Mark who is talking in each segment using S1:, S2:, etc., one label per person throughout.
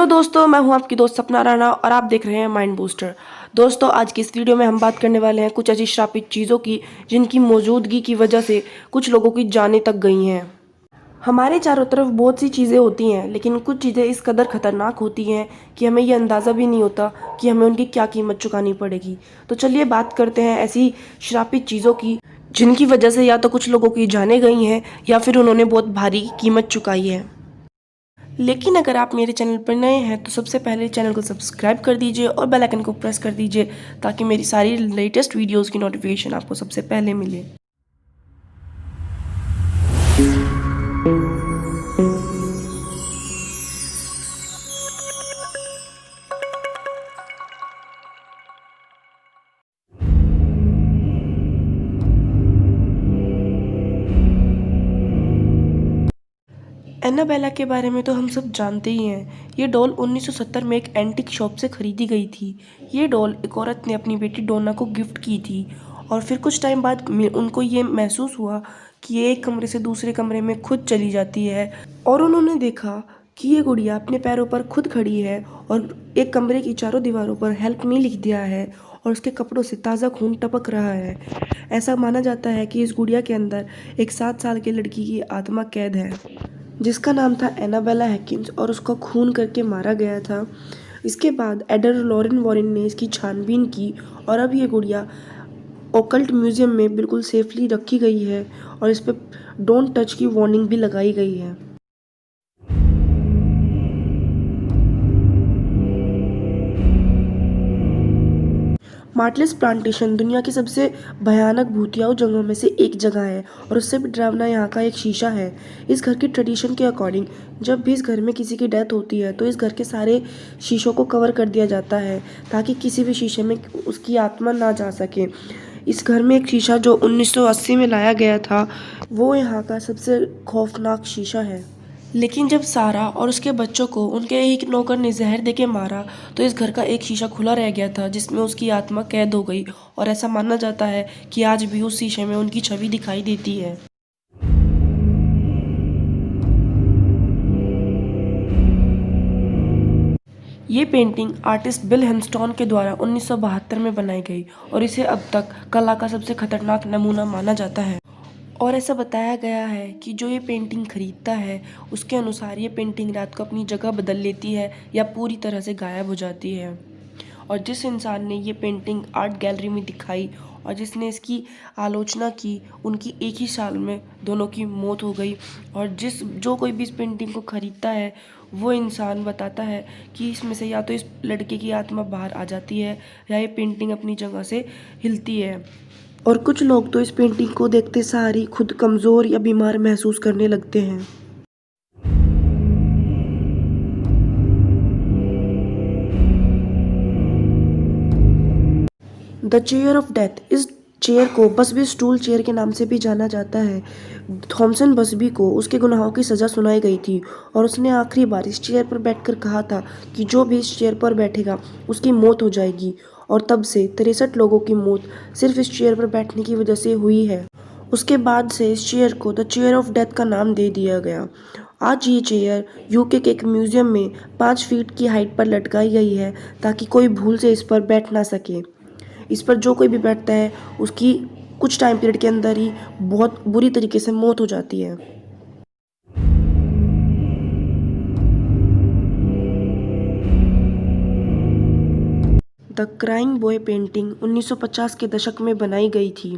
S1: Hello दोस्तों, मैं हूं आपकी दोस्त सपना राणा और आप देख रहे हैं माइंड बूस्टर। दोस्तों, आज की इस वीडियो में हम बात करने वाले हैं कुछ ऐसी श्रापित चीज़ों की जिनकी मौजूदगी की वजह से कुछ लोगों की जानें तक गई हैं। हमारे चारों तरफ बहुत सी चीज़ें होती हैं, लेकिन कुछ चीज़ें इस कदर ख़तरनाक होती हैं कि हमें ये अंदाज़ा भी नहीं होता कि हमें उनकी क्या कीमत चुकानी पड़ेगी। तो चलिए बात करते हैं ऐसी श्रापित चीज़ों की जिनकी वजह से या तो कुछ लोगों की जानें गई हैं या फिर उन्होंने बहुत भारी कीमत चुकाई है। लेकिन अगर आप मेरे चैनल पर नए हैं तो सबसे पहले चैनल को सब्सक्राइब कर दीजिए और बेल आइकन को प्रेस कर दीजिए ताकि मेरी सारी लेटेस्ट वीडियोस की नोटिफिकेशन आपको सबसे पहले मिले। एनाबेला के बारे में तो हम सब जानते ही हैं। ये डॉल 1970 में एक एंटीक शॉप से खरीदी गई थी। ये डॉल एक औरत ने अपनी बेटी डोना को गिफ्ट की थी और फिर कुछ टाइम बाद उनको ये महसूस हुआ कि ये एक कमरे से दूसरे कमरे में खुद चली जाती है और उन्होंने देखा कि ये गुड़िया अपने पैरों पर खुद खड़ी है और एक कमरे की चारों दीवारों पर हेल्प मी लिख दिया है और उसके कपड़ों से ताज़ा खून टपक रहा है। ऐसा माना जाता है कि इस गुड़िया के अंदर एक 7 साल की लड़की की आत्मा कैद है जिसका नाम था एनाबेला हैकिंस और उसको खून करके मारा गया था। इसके बाद एडर लॉरेन वॉरेन ने इसकी छानबीन की और अब ये गुड़िया ओकल्ट म्यूजियम में बिल्कुल सेफली रखी गई है और इस पर डोंट टच की वार्निंग भी लगाई गई है। मार्टलेस प्लांटेशन दुनिया की सबसे भयानक भूतियाऊ जगहों में से एक जगह है और उससे भी डरावना यहाँ का एक शीशा है। इस घर की ट्रेडिशन के अकॉर्डिंग जब भी इस घर में किसी की डेथ होती है तो इस घर के सारे शीशों को कवर कर दिया जाता है ताकि किसी भी शीशे में उसकी आत्मा ना जा सके। इस घर में एक शीशा जो 1980 में लाया गया था वो यहाँ का सबसे खौफनाक शीशा है। लेकिन जब सारा और उसके बच्चों को उनके एक नौकर ने जहर देके मारा तो इस घर का एक शीशा खुला रह गया था जिसमें उसकी आत्मा कैद हो गई और ऐसा माना जाता है कि आज भी उस शीशे में उनकी छवि दिखाई देती है। ये पेंटिंग आर्टिस्ट बिल हेमस्टोन के द्वारा 1972 में बनाई गई और इसे अब तक कला का सबसे खतरनाक नमूना माना जाता है। और ऐसा बताया गया है कि जो ये पेंटिंग खरीदता है उसके अनुसार ये पेंटिंग रात को अपनी जगह बदल लेती है या पूरी तरह से गायब हो जाती है। और जिस इंसान ने ये पेंटिंग आर्ट गैलरी में दिखाई और जिसने इसकी आलोचना की उनकी एक ही साल में दोनों की मौत हो गई। और जो कोई भी इस पेंटिंग को खरीदता है वो इंसान बताता है कि इसमें से या तो इस लड़के की आत्मा बाहर आ जाती है या ये पेंटिंग अपनी जगह से हिलती है। और कुछ लोग तो इस पेंटिंग को देखते सार ही खुद कमज़ोर या बीमार महसूस करने लगते हैं। द चेयर ऑफ डेथ, इस चेयर को बसबी स्टूल चेयर के नाम से भी जाना जाता है। थॉमसन बसबी को उसके गुनाहों की सज़ा सुनाई गई थी और उसने आखिरी बार इस चेयर पर बैठकर कहा था कि जो भी इस चेयर पर बैठेगा उसकी मौत हो जाएगी। और तब से 63 लोगों की मौत सिर्फ इस चेयर पर बैठने की वजह से हुई है। उसके बाद से इस चेयर को द चेयर ऑफ डेथ का नाम दे दिया गया। आज ये चेयर यूके के एक म्यूज़ियम में 5 फीट की हाइट पर लटकाई गई है ताकि कोई भूल से इस पर बैठ ना सके। इस पर जो कोई भी बैठता है उसकी कुछ टाइम पीरियड के अंदर ही बहुत बुरी तरीके से मौत हो जाती है। द क्राइंग बॉय पेंटिंग 1950 के दशक में बनाई गई थी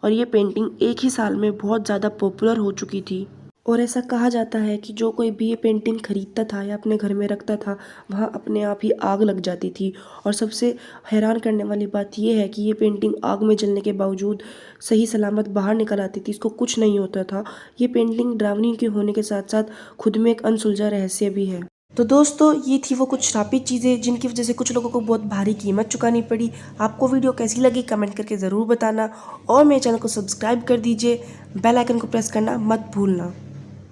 S1: और ये पेंटिंग एक ही साल में बहुत ज़्यादा पॉपुलर हो चुकी थी। और ऐसा कहा जाता है कि जो कोई भी ये पेंटिंग खरीदता था या अपने घर में रखता था वहाँ अपने आप ही आग लग जाती थी। और सबसे हैरान करने वाली बात यह है कि ये पेंटिंग आग में जलने के बावजूद सही सलामत बाहर निकल आती थी, इसको कुछ नहीं होता था। ये पेंटिंग डरावनी के होने के साथ साथ खुद में एक अनसुलझा रहस्य भी है। तो दोस्तों, ये थी वो कुछ श्रापित चीज़ें जिनकी वजह से कुछ लोगों को बहुत भारी कीमत चुकानी पड़ी। आपको वीडियो कैसी लगी कमेंट करके ज़रूर बताना और मेरे चैनल को सब्सक्राइब कर दीजिए, बेल आइकन को प्रेस करना मत भूलना।